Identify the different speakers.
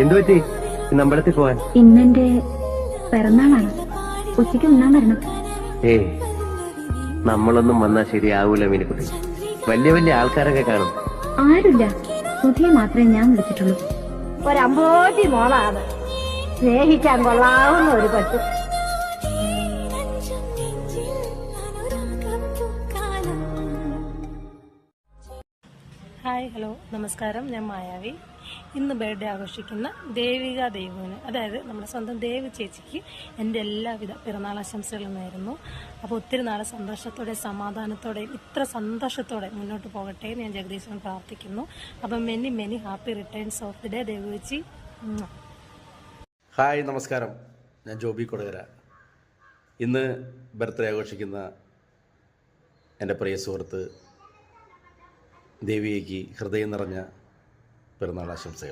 Speaker 1: എന്തു പറ്റി ഇന്ന് അമ്പലത്തിൽ പോവാൻ?
Speaker 2: ഇന്നെന്റെ പിറന്നാളാണ്. ഉച്ചയ്ക്ക് ഉണ്ണാൻ വരണം.
Speaker 1: ഏയ്, നമ്മളൊന്നും വന്നാ ശരിയാവൂല മീനുക്കുട്ടി. വലിയ വലിയ ആൾക്കാരൊക്കെ കാണും.
Speaker 2: ആരുമില്ല, സുധിയെ മാത്രമേ ഞാൻ വിളിച്ചിട്ടുള്ളൂ.
Speaker 3: ഒരമ്പോറ്റി മോളാണ്, സ്നേഹിക്കാൻ കൊള്ളാവുന്ന ഒരു പറ്റു.
Speaker 4: ഹായ്, ഹലോ, നമസ്കാരം. ഞാൻ മായാവി. ഇന്ന് ബർത്ത്ഡേ ആഘോഷിക്കുന്ന ദേവിക ദേവുവിന്, അതായത് നമ്മുടെ സ്വന്തം ദേവി ചേച്ചിക്ക് എൻ്റെ എല്ലാവിധ പിറന്നാളാശംസകളും നേരുന്നു. അപ്പോൾ ഒത്തിരി നാളെ സന്തോഷത്തോടെ സമാധാനത്തോടെ ഇത്ര സന്തോഷത്തോടെ മുന്നോട്ട് പോകട്ടെ എന്ന് ഞാൻ ജഗദീശൻ പ്രാർത്ഥിക്കുന്നു. അപ്പം many many happy returns of the day Devi ചേച്ചി.
Speaker 5: ഹായ്, നമസ്കാരം. ഞാൻ ജോബി കൊടകര. ഇന്ന് ബർത്ത്ഡേ ആഘോഷിക്കുന്ന എൻ്റെ പ്രിയ സുഹൃത്ത് ദേവിയേക്ക് ഹൃദയം നിറഞ്ഞ പിറന്നാൾ ആശംസകൾ.